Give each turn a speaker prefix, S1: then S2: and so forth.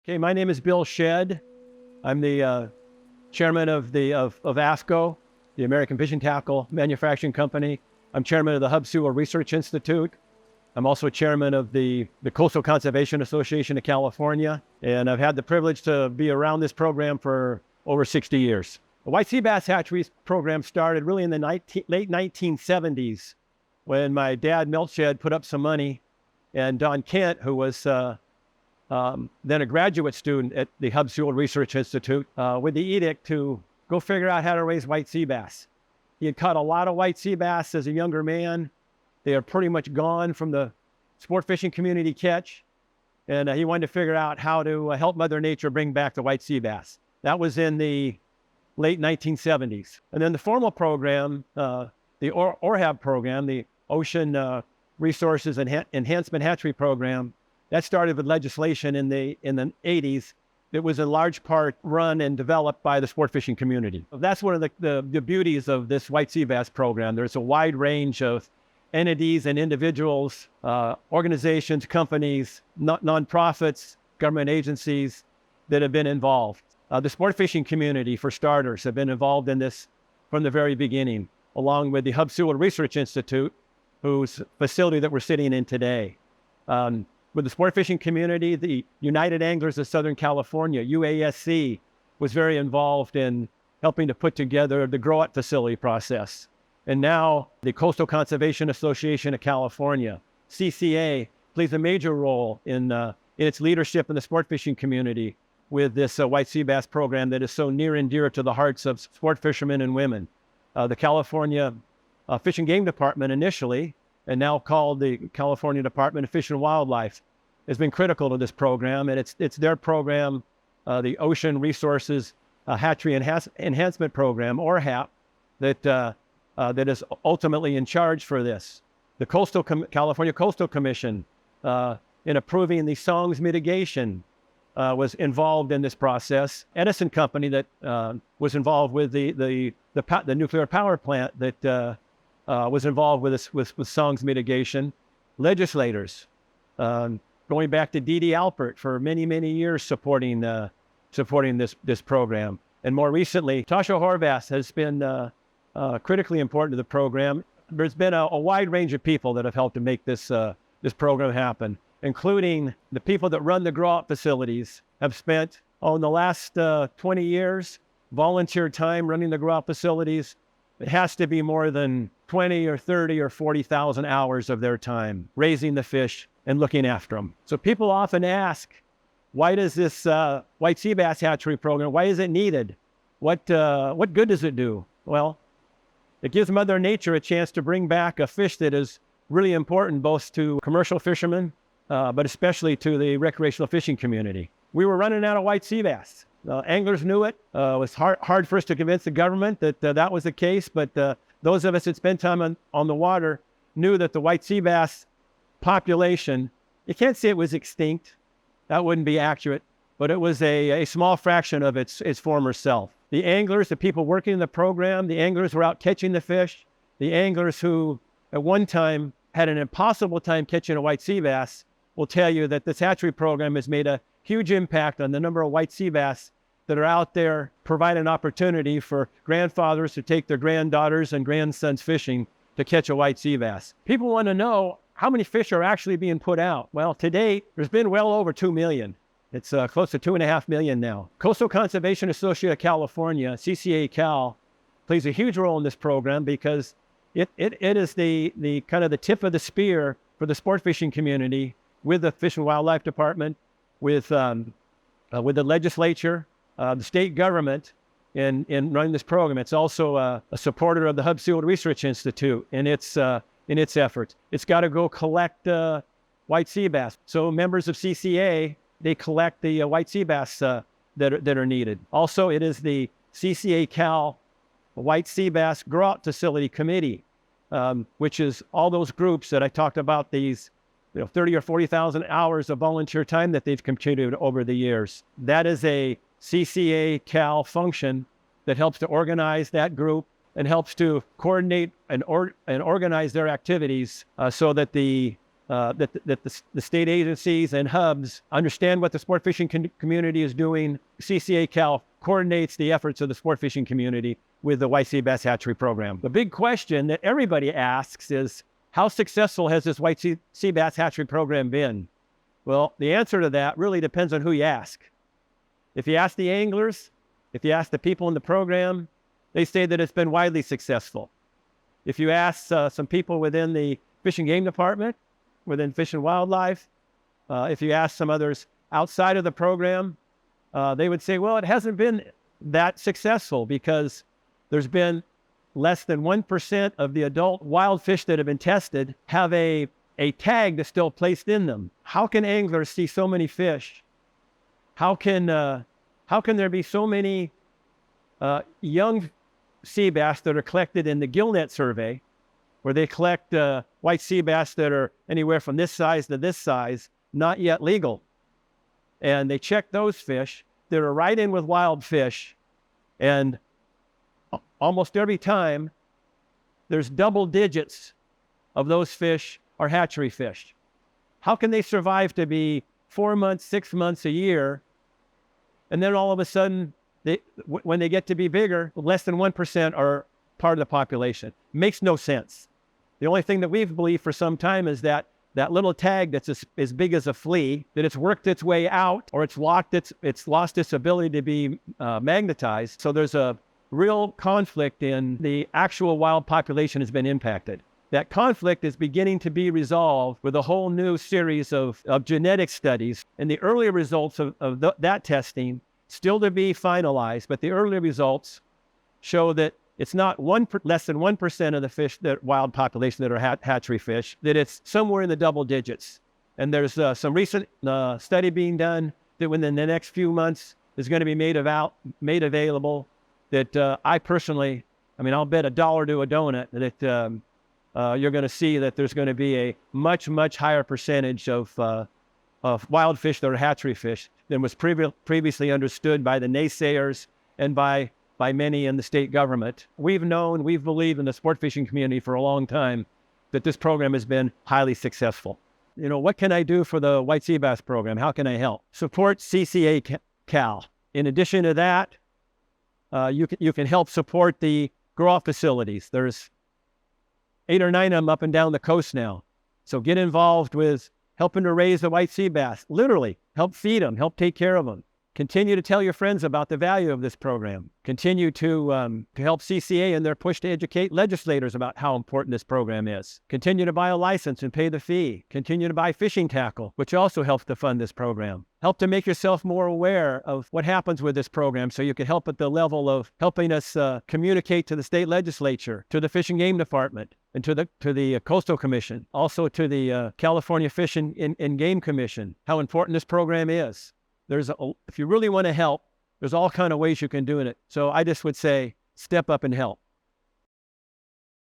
S1: Okay, my name is Bill Shedd. I'm the chairman of AFCO, the American Fishing Tackle Manufacturing Company. I'm chairman of the Hub Sewell Research Institute. I'm also chairman of the Coastal Conservation Association of California, and I've had the privilege to be around this program for over 60 years. The White Seabass Hatchery Program started really in the late 1970s when my dad, Milt Shedd, put up some money, and Don Kent, who was then a graduate student at the Hub Sewell Research Institute, with the edict to go figure out how to raise white sea bass. He had caught a lot of white sea bass as a younger man. They are pretty much gone from the sport fishing community catch. And he wanted to figure out how to help Mother Nature bring back the white sea bass. That was in the late 1970s. And then the formal program, the ORHAB program, the Ocean Resources Enhancement Hatchery Program, that started with legislation in the 80s. It was in large part run and developed by the sport fishing community. That's one of the beauties of this white sea bass program. There's a wide range of entities and individuals, organizations, companies, nonprofits, government agencies that have been involved. The sport fishing community, for starters, have been involved in this from the very beginning, along with the Hub Sewell Research Institute, whose facility that we're sitting in today. With the sport fishing community, the United Anglers of Southern California, UASC, was very involved in helping to put together the grow-out facility process. And now the Coastal Conservation Association of California, CCA, plays a major role in its leadership in the sport fishing community with this white sea bass program that is so near and dear to the hearts of sport fishermen and women. The California Fish and Game Department initially, and now called the California Department of Fish and Wildlife, has been critical to this program. And it's their program, the Ocean Resources Hatchery Enhancement Program, or HAP, that is ultimately in charge for this. The California Coastal Commission, in approving the songs mitigation, was involved in this process. Edison Company that was involved with the nuclear power plant that was involved with songs mitigation. Legislators, going back to D.D. Alpert for many, many years supporting this program. And more recently, Tasha Horvath has been critically important to the program. There's been a wide range of people that have helped to make this program happen, including the people that run the grow-out facilities have spent, in the last 20 years, volunteer time running the grow-out facilities. It has to be more than 20 or 30 or 40,000 hours of their time raising the fish and looking after them. So people often ask, why does this White Seabass Hatchery Program, why is it needed? What good does it do? Well, it gives Mother Nature a chance to bring back a fish that is really important both to commercial fishermen, but especially to the recreational fishing community. We were running out of white sea bass. Anglers knew it. It was hard for us to convince the government that that was the case, but those of us that spent time on the water knew that the white sea bass population, you can't say it was extinct. That wouldn't be accurate, but it was a small fraction of its former self. The anglers, the people working in the program, the anglers who were out catching the fish, the anglers who at one time had an impossible time catching a white sea bass, will tell you that this hatchery program has made a huge impact on the number of white sea bass that are out there, provide an opportunity for grandfathers to take their granddaughters and grandsons fishing to catch a white sea bass. People want to know how many fish are actually being put out. Well, to date, there's been well over 2 million. It's close to 2.5 million now. Coastal Conservation Association of California, CCA Cal, plays a huge role in this program because it is the kind of the tip of the spear for the sport fishing community with the Fish and Wildlife Department, with the legislature, the state government in running this program. It's also a supporter of the Hub Sewell Research Institute in its efforts. It's got to go collect white sea bass. So members of CCA, they collect the white sea bass that are needed. Also, it is the CCA Cal White Sea Bass Grow-Out Facility Committee, which is all those groups that I talked about, these 30 or 40,000 hours of volunteer time that they've contributed over the years. That is a CCA Cal function that helps to organize that group and helps to coordinate and organize their activities so that the that the state agencies and hubs understand what the sport fishing community is doing. CCA Cal coordinates the efforts of the sport fishing community with the White Seabass Hatchery Program. The big question that everybody asks is, how successful has this White Seabass Hatchery Program been? Well, the answer to that really depends on who you ask. If you ask the anglers, if you ask the people in the program, they say that it's been widely successful. If you ask some people within the Fish and Game Department, within Fish and Wildlife, if you ask some others outside of the program, they would say, well, it hasn't been that successful because there's been less than 1% of the adult wild fish that have been tested have a tag that's still placed in them. How can anglers see so many fish? How can there be so many young sea bass that are collected in the gillnet survey, where they collect white sea bass that are anywhere from this size to this size, not yet legal? And they check those fish that are right in with wild fish, and almost every time there's double digits of those fish are hatchery fish. How can they survive to be 4 months, 6 months, a year, and then all of a sudden, when they get to be bigger, less than 1% are part of the population? Makes no sense. The only thing that we've believed for some time is that little tag that's as big as a flea, that it's worked its way out, or it's lost its ability to be magnetized. So there's a real conflict in the actual wild population has been impacted. That conflict is beginning to be resolved with a whole new series of genetic studies. And the early results of that testing, still to be finalized, but the early results show that it's not less than 1% of the fish, that wild population that are hatchery fish, that it's somewhere in the double digits. And there's some recent study being done that within the next few months is going to be made available, that I personally, I'll bet $1 to a donut that you're going to see that there's going to be a much, much higher percentage of wild fish that are hatchery fish than was previously understood by the naysayers and by many in the state government. We've believed in the sport fishing community for a long time that this program has been highly successful. What can I do for the White Seabass program? How can I help? Support CCA Cal. In addition to that, you can help support the grow-off facilities. There's 8 or 9 of them up and down the coast now. So get involved with helping to raise the white sea bass. Literally, help feed them, help take care of them. Continue to tell your friends about the value of this program. Continue to help CCA in their push to educate legislators about how important this program is. Continue to buy a license and pay the fee. Continue to buy fishing tackle, which also helps to fund this program. Help to make yourself more aware of what happens with this program so you can help at the level of helping us communicate to the state legislature, to the Fish and Game Department, and to the Coastal Commission, also to the California Fish and Game Commission, how important this program is. If you really want to help, there's all kinds of ways you can do it. So I just would say, step up and help.